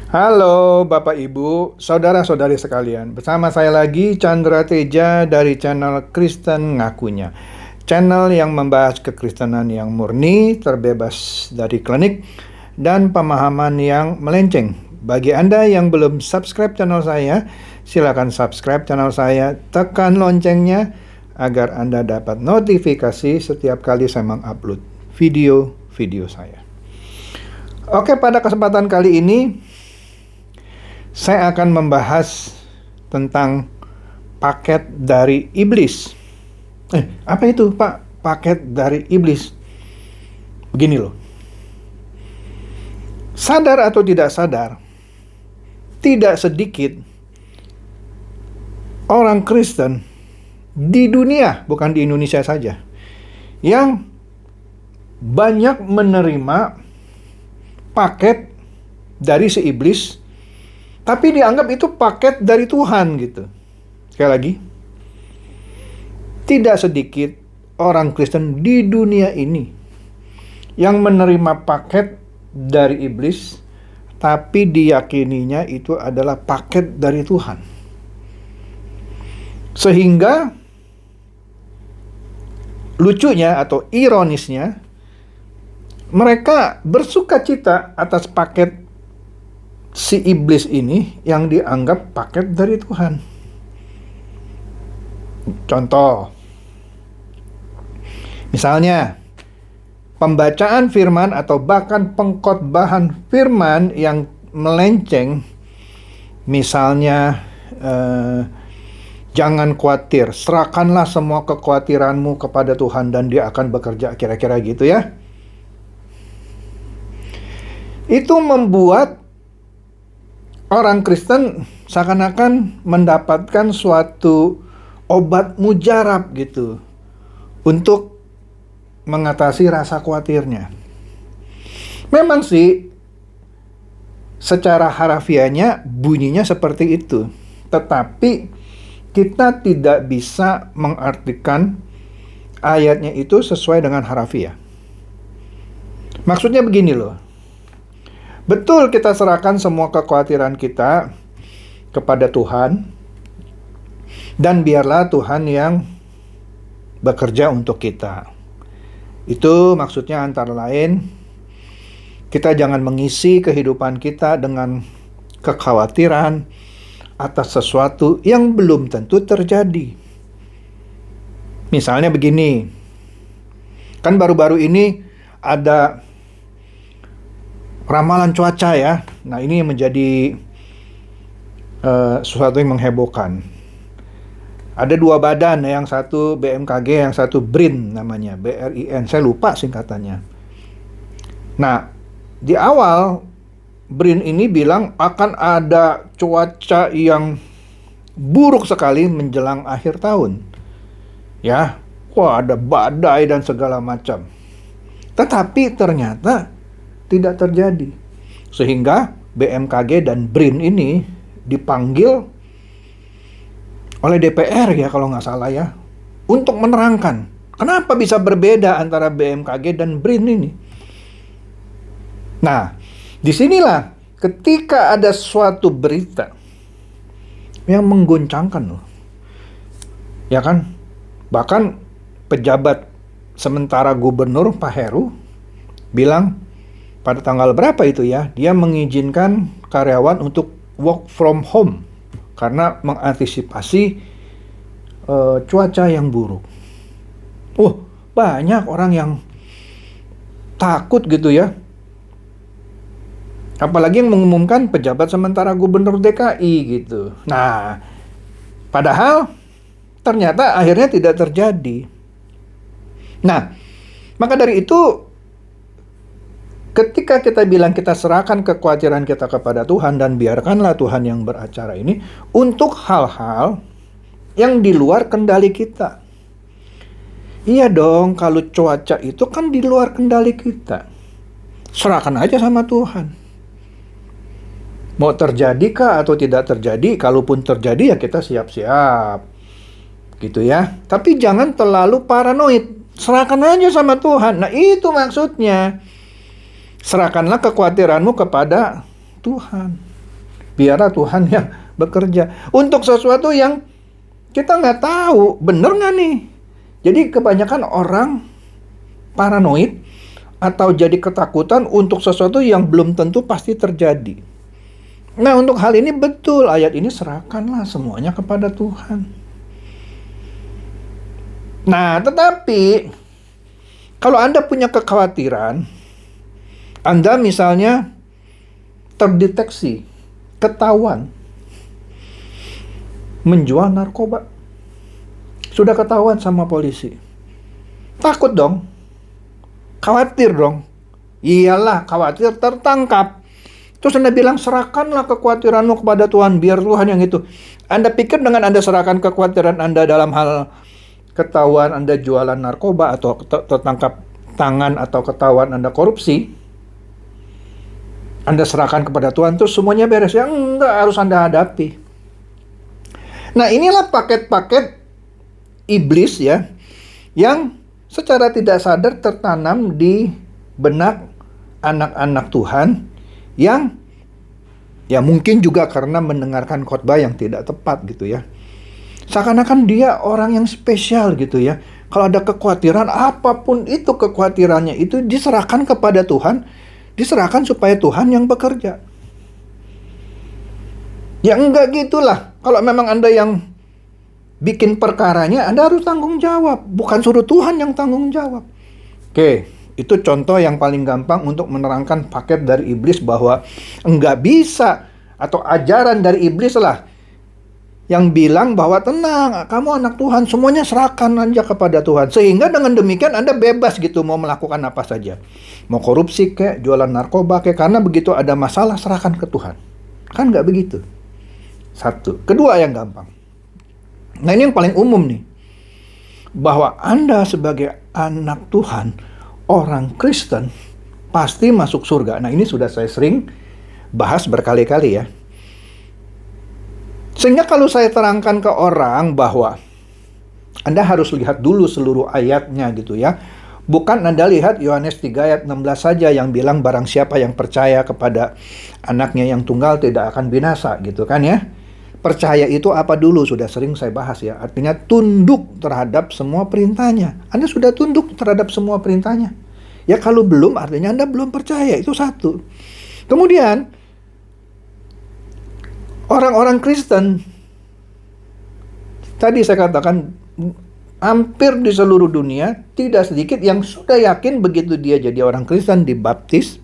Halo Bapak Ibu, saudara-saudari sekalian. Bersama saya lagi Chandra Teja dari channel Kristen Ngakunya. Channel yang membahas kekristenan yang murni, terbebas dari klinik, dan pemahaman yang melenceng. Bagi Anda yang belum subscribe channel saya, silakan subscribe channel saya, tekan loncengnya agar Anda dapat notifikasi setiap kali saya mengupload video-video saya. Oke, pada kesempatan kali ini saya akan membahas tentang paket dari iblis. Apa itu, Pak? Paket dari iblis. Begini loh. Sadar atau tidak sadar, tidak sedikit orang Kristen di dunia, bukan di Indonesia saja, yang banyak menerima paket dari si iblis, tapi dianggap itu paket dari Tuhan gitu. Sekali lagi, tidak sedikit orang Kristen di dunia ini yang menerima paket dari iblis, tapi diyakininya itu adalah paket dari Tuhan. Sehingga lucunya atau ironisnya, mereka bersukacita atas paket si iblis ini yang dianggap paket dari Tuhan. Contoh, misalnya pembacaan firman atau bahkan pengkhotbahan firman yang melenceng, misalnya jangan khawatir, serahkanlah semua kekhawatiranmu kepada Tuhan dan Dia akan bekerja, kira-kira gitu ya. Itu membuat orang Kristen seakan-akan mendapatkan suatu obat mujarab gitu untuk mengatasi rasa khawatirnya. Memang sih secara harafiahnya bunyinya seperti itu, tetapi kita tidak bisa mengartikan ayatnya itu sesuai dengan harafiah. Maksudnya begini loh. Betul, kita serahkan semua kekhawatiran kita kepada Tuhan, dan biarlah Tuhan yang bekerja untuk kita. Itu maksudnya antara lain, kita jangan mengisi kehidupan kita dengan kekhawatiran atas sesuatu yang belum tentu terjadi. Misalnya begini, kan baru-baru ini ada ramalan cuaca ya. Nah, ini menjadi sesuatu yang menghebohkan. Ada dua badan, yang satu BMKG, yang satu BRIN namanya, BRIN. Saya lupa singkatannya. Nah, di awal BRIN ini bilang akan ada cuaca yang buruk sekali menjelang akhir tahun. Ya, wah ada badai dan segala macam. Tetapi ternyata tidak terjadi. Sehingga BMKG dan BRIN ini dipanggil oleh DPR ya kalau nggak salah ya, untuk menerangkan kenapa bisa berbeda antara BMKG dan BRIN ini. Nah, disinilah ketika ada suatu berita yang menggoncangkan loh, ya kan, bahkan pejabat sementara Gubernur Pak Heru bilang pada tanggal berapa itu ya, dia mengizinkan karyawan untuk work from home karena mengantisipasi cuaca yang buruk. Banyak orang yang takut gitu ya. Apalagi yang mengumumkan pejabat sementara Gubernur DKI gitu. Nah, padahal ternyata akhirnya tidak terjadi. Nah, maka dari itu ketika kita bilang kita serahkan kekhawatiran kita kepada Tuhan dan biarkanlah Tuhan yang beracara ini untuk hal-hal yang di luar kendali kita. Iya dong, kalau cuaca itu kan di luar kendali kita. Serahkan aja sama Tuhan. Mau terjadi kah atau tidak terjadi, kalaupun terjadi ya kita siap-siap. Gitu ya. Tapi jangan terlalu paranoid. Serahkan aja sama Tuhan. Nah, itu maksudnya. Serahkanlah kekhawatiranmu kepada Tuhan. Biarlah Tuhan yang bekerja. Untuk sesuatu yang kita nggak tahu, bener nggak nih? Jadi kebanyakan orang paranoid atau jadi ketakutan untuk sesuatu yang belum tentu pasti terjadi. Nah, untuk hal ini betul, ayat ini serahkanlah semuanya kepada Tuhan. Nah, tetapi kalau Anda punya kekhawatiran, Anda misalnya terdeteksi, ketahuan menjual narkoba. Sudah ketahuan sama polisi. Takut dong. Khawatir dong. Iyalah, khawatir tertangkap. Terus Anda bilang, serahkanlah kekhawatiranmu kepada Tuhan, biar Tuhan yang itu. Anda pikir dengan Anda serahkan kekhawatiran Anda dalam hal ketahuan Anda jualan narkoba atau tertangkap tangan atau ketahuan Anda korupsi, Anda serahkan kepada Tuhan, terus semuanya beres? Ya enggak, harus Anda hadapi. Nah, inilah paket-paket iblis ya, yang secara tidak sadar tertanam di benak anak-anak Tuhan, yang ya mungkin juga karena mendengarkan khotbah yang tidak tepat gitu ya. Seakan-akan dia orang yang spesial gitu ya. Kalau ada kekhawatiran, apapun itu kekhawatirannya, itu diserahkan kepada Tuhan. Diserahkan supaya Tuhan yang bekerja. Ya enggak gitulah. Kalau memang Anda yang bikin perkaranya, Anda harus tanggung jawab. Bukan suruh Tuhan yang tanggung jawab. Oke, itu contoh yang paling gampang untuk menerangkan paket dari iblis bahwa enggak bisa. Atau ajaran dari iblis lah yang bilang bahwa tenang, kamu anak Tuhan, semuanya serahkan aja kepada Tuhan. Sehingga dengan demikian Anda bebas gitu mau melakukan apa saja. Mau korupsi kek, jualan narkoba kek, karena begitu ada masalah serahkan ke Tuhan. Kan nggak begitu. Satu. Kedua yang gampang. Nah, ini yang paling umum nih. Bahwa Anda sebagai anak Tuhan, orang Kristen, pasti masuk surga. Nah, ini sudah saya sering bahas berkali-kali ya. Sehingga kalau saya terangkan ke orang bahwa Anda harus lihat dulu seluruh ayatnya gitu ya. Bukan Anda lihat Yohanes 3 ayat 16 saja yang bilang barang siapa yang percaya kepada anaknya yang tunggal tidak akan binasa gitu kan ya. Percaya itu apa dulu? Sudah sering saya bahas ya. Artinya tunduk terhadap semua perintahnya. Anda sudah tunduk terhadap semua perintahnya. Ya kalau belum artinya Anda belum percaya. Itu satu. Kemudian orang-orang Kristen, tadi saya katakan hampir di seluruh dunia tidak sedikit yang sudah yakin begitu dia jadi orang Kristen dibaptis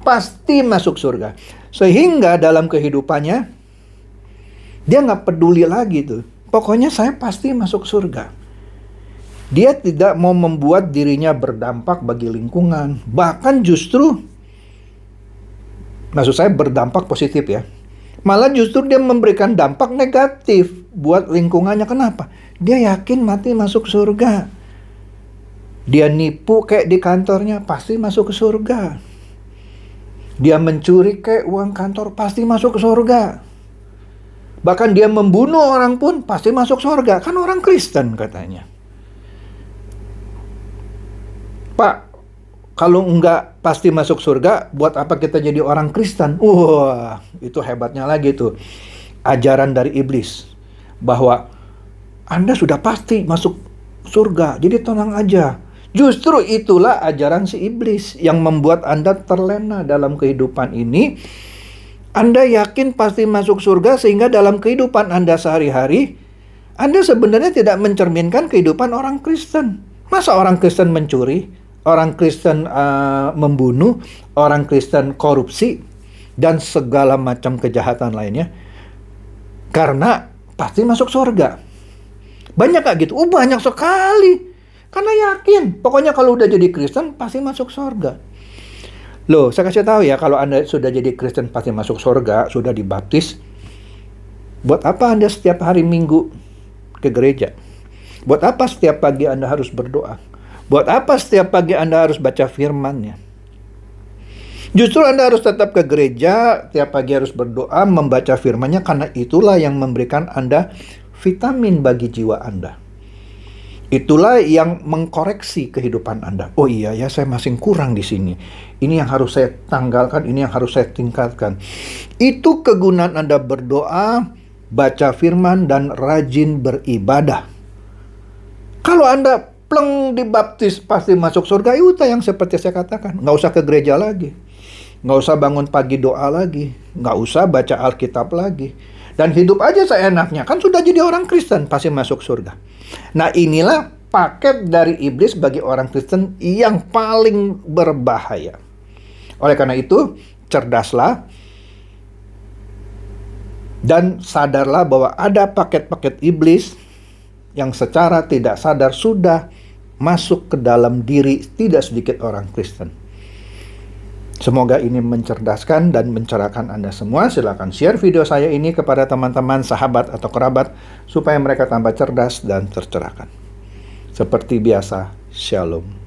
pasti masuk surga. Sehingga dalam kehidupannya dia nggak peduli lagi tuh. Pokoknya saya pasti masuk surga. Dia tidak mau membuat dirinya berdampak bagi lingkungan. Bahkan justru, maksud saya berdampak positif ya. Malah justru dia memberikan dampak negatif buat lingkungannya. Kenapa? Dia yakin mati masuk surga. Dia nipu kayak di kantornya, pasti masuk ke surga. Dia mencuri kayak uang kantor, pasti masuk ke surga. Bahkan dia membunuh orang pun pasti masuk surga. Kan orang Kristen katanya. Pak, kalau enggak pasti masuk surga, buat apa kita jadi orang Kristen? Wah, itu hebatnya lagi tuh. Ajaran dari iblis. Bahwa Anda sudah pasti masuk surga, jadi tenang aja. Justru itulah ajaran si iblis yang membuat Anda terlena dalam kehidupan ini. Anda yakin pasti masuk surga sehingga dalam kehidupan Anda sehari-hari, Anda sebenarnya tidak mencerminkan kehidupan orang Kristen. Masa orang Kristen mencuri? Orang Kristen membunuh, orang Kristen korupsi, dan segala macam kejahatan lainnya. Karena pasti masuk surga. Banyak gak gitu? Oh, banyak sekali. Karena yakin. Pokoknya kalau udah jadi Kristen, pasti masuk surga. Loh, saya kasih tahu ya, kalau Anda sudah jadi Kristen pasti masuk surga, sudah dibaptis. Buat apa Anda setiap hari Minggu ke gereja? Buat apa setiap pagi Anda harus berdoa? Buat apa setiap pagi Anda harus baca firman-Nya? Justru Anda harus tetap ke gereja, tiap pagi harus berdoa, membaca firman-Nya, karena itulah yang memberikan Anda vitamin bagi jiwa Anda. Itulah yang mengkoreksi kehidupan Anda. Oh iya ya, saya masih kurang di sini. Ini yang harus saya tanggalkan, ini yang harus saya tingkatkan. Itu kegunaan Anda berdoa, baca firman, dan rajin beribadah. Kalau Anda pleng dibaptis pasti masuk surga, itu yang seperti saya katakan. Nggak usah ke gereja lagi. Nggak usah bangun pagi doa lagi. Nggak usah baca Alkitab lagi. Dan hidup aja seenaknya. Kan sudah jadi orang Kristen, pasti masuk surga. Nah, inilah paket dari iblis bagi orang Kristen yang paling berbahaya. Oleh karena itu, cerdaslah dan sadarlah bahwa ada paket-paket iblis yang secara tidak sadar sudah masuk ke dalam diri tidak sedikit orang Kristen. Semoga ini mencerdaskan dan mencerahkan Anda semua. Silakan share video saya ini kepada teman-teman, sahabat, atau kerabat supaya mereka tambah cerdas dan tercerahkan. Seperti biasa, Shalom.